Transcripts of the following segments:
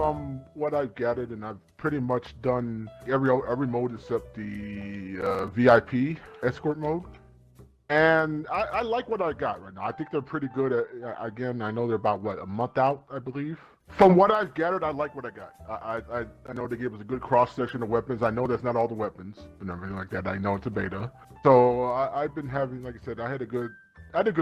from what I've gathered, and I've pretty much done every mode except the VIP escort mode. And I like what I got right now. I think they're pretty good at, again, I know they're about, a month out, I believe. From what I've gathered, I like what I got. I know they gave us a good cross-section of weapons. I know that's not all the weapons and everything like that. I know it's a beta. So I've been having, like I said, I had a good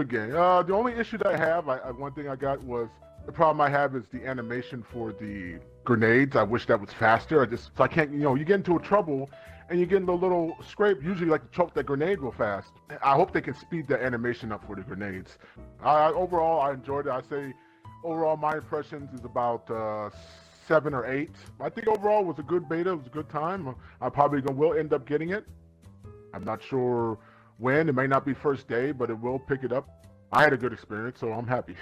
game. The only issue that I have, one thing I got was, the problem I have is the animation for the grenades. I wish that was faster. So I can't, you get into a trouble and you get into a little scrape, usually like to choke that grenade real fast. I hope they can speed the animation up for the grenades. Overall, I enjoyed it. I say overall my impressions is about 7 or 8. I think overall it was a good beta. It was a good time. I probably will end up getting it. I'm not sure when. It may not be first day, but it will pick it up. I had a good experience, so I'm happy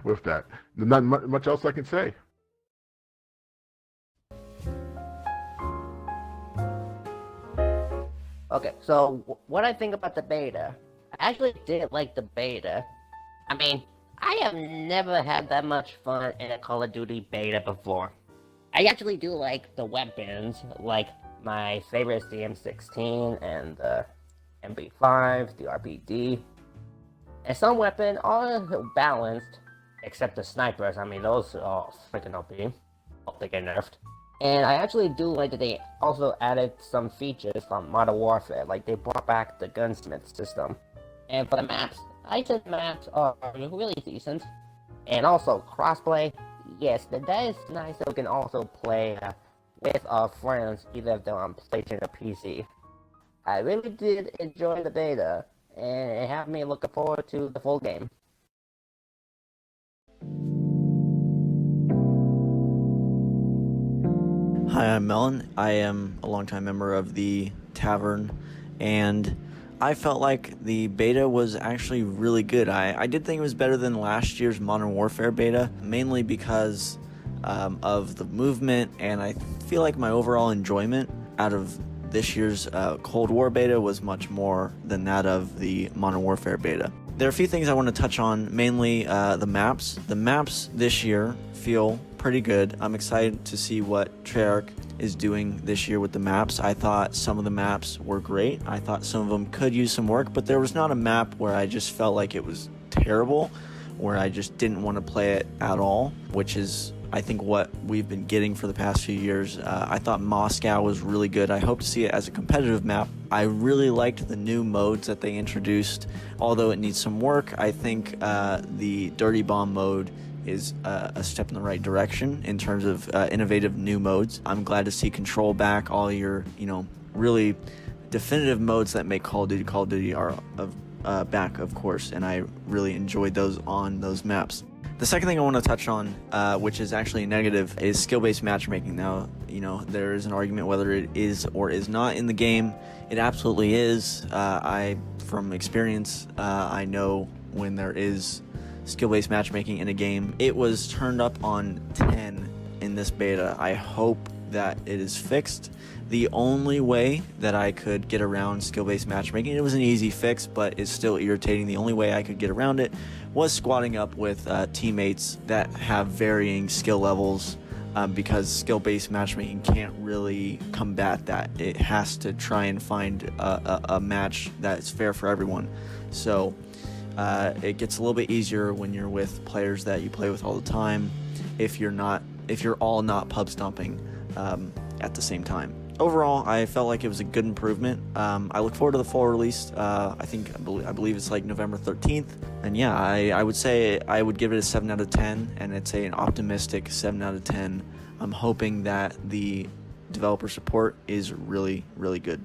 with that. Not much else I can say. Okay, so what I think about the beta, I actually did like the beta. I mean, I have never had that much fun in a Call of Duty beta before. I actually do like the weapons, like my favorite is the M16 and the MP5, the RPD. And some weapons are balanced, except the snipers. I mean, those are freaking OP. Hope they get nerfed. And I actually do like that they also added some features from Modern Warfare, like they brought back the gunsmith system. And for the maps, I think the maps are really decent. And also, crossplay, yes, that is nice that we can also play with our friends, either if they're on PlayStation or PC. I really did enjoy the beta, and it had me looking forward to the full game. Hi, I'm Melon. I am a longtime member of the Tavern, and I felt like the beta was actually really good. I did think it was better than last year's Modern Warfare beta, mainly because of the movement, and I feel like my overall enjoyment out of this year's Cold War beta was much more than that of the Modern Warfare beta. There are a few things I want to touch on, mainly the maps. The maps this year feel pretty good. I'm excited to see what Treyarch is doing this year with the maps. I thought some of the maps were great. I thought some of them could use some work, but there was not a map where I just felt like it was terrible, where I just didn't want to play it at all, which is, I think, what we've been getting for the past few years. I thought Moscow was really good. I hope to see it as a competitive map. I really liked the new modes that they introduced. Although it needs some work, I think the Dirty Bomb mode is a step in the right direction in terms of innovative new modes. I'm glad to see Control back. All your, really definitive modes that make Call of Duty are back, of course, and I really enjoyed those on those maps. The second thing I want to touch on, which is actually negative, is skill-based matchmaking. Now, there is an argument whether it is or is not in the game. It absolutely is. From experience, I know when there is skill-based matchmaking in a game. It was turned up on 10 in this beta. I hope that it is fixed. The only way that I could get around skill-based matchmaking, it was an easy fix, but it's still irritating. The only way I could get around it was squatting up with teammates that have varying skill levels, because skill-based matchmaking can't really combat that. It has to try and find a match that's fair for everyone. So it gets a little bit easier when you're with players that you play with all the time, if you're all not pub stomping at the same time. Overall, I felt like it was a good improvement. I look forward to the full release. I believe it's like November 13th. And yeah, I would say I would give it a 7 out of 10, and it's an optimistic 7 out of 10. I'm hoping that the developer support is really, really good.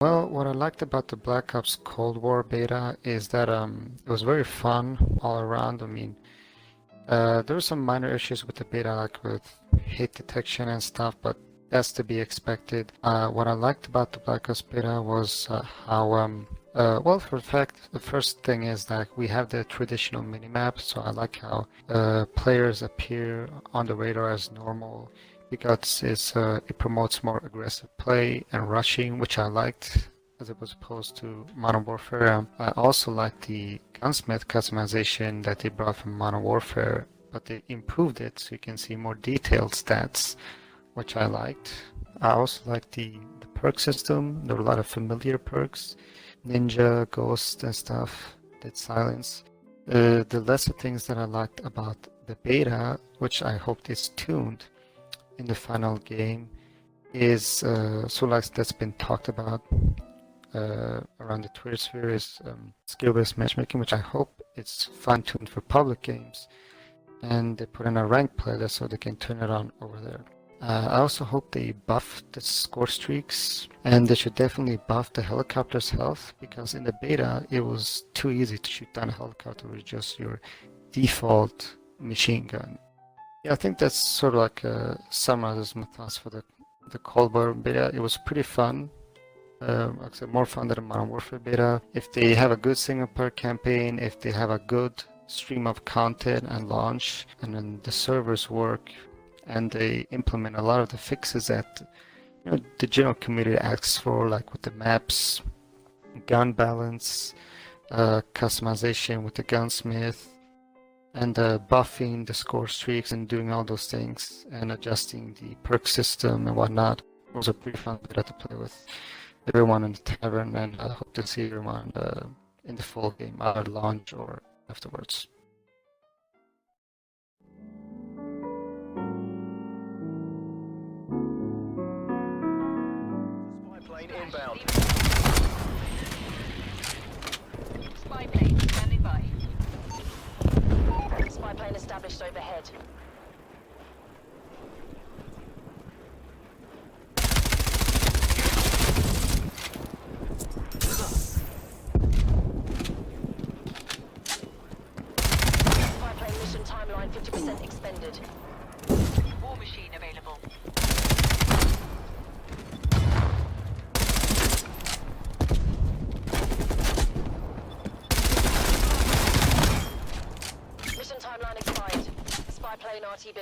Well, what I liked about the Black Ops Cold War beta is that it was very fun all around. I mean, there were some minor issues with the beta, like with hit detection and stuff, but that's to be expected. What I liked about the Black Ops beta was how, well, for fact, the first thing is that we have the traditional minimap, so I like how players appear on the radar as normal because it promotes more aggressive play and rushing, which I liked as opposed to Modern Warfare. I also like the gunsmith customization that they brought from Modern Warfare, but they improved it so you can see more detailed stats, which I liked. I also liked the perk system. There were a lot of familiar perks, Ninja, Ghost, and stuff, Dead Silence. The lesser things that I liked about the beta, which I hoped is tuned in the final game, is so like that's been talked about around the Twitter sphere, is skill-based matchmaking, which I hope it's fine-tuned for public games, and they put in a ranked playlist so they can turn it on over there. I also hope they buff the score streaks, and they should definitely buff the helicopter's health, because in the beta it was too easy to shoot down a helicopter with just your default machine gun. Yeah, I think that's sort of like summarizes my thoughts for the Cold War beta. It was pretty fun. Like I said, more fun than the Modern Warfare beta. If they have a good single player campaign, if they have a good stream of content and launch, and then the servers work, and they implement a lot of the fixes that the general community asks for, like with the maps, gun balance, customization with the gunsmith, and buffing the score streaks and doing all those things and adjusting the perk system and whatnot. It was a pretty fun beta to play with everyone in the tavern, and I hope to see everyone in the full game, either launch or afterwards. Inbound. Spy plane standing by. Spy plane established overhead. Spy plane mission timeline 50% expended. War machine available. Timeline expired. Spy plane RTB.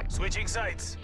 Switching sites.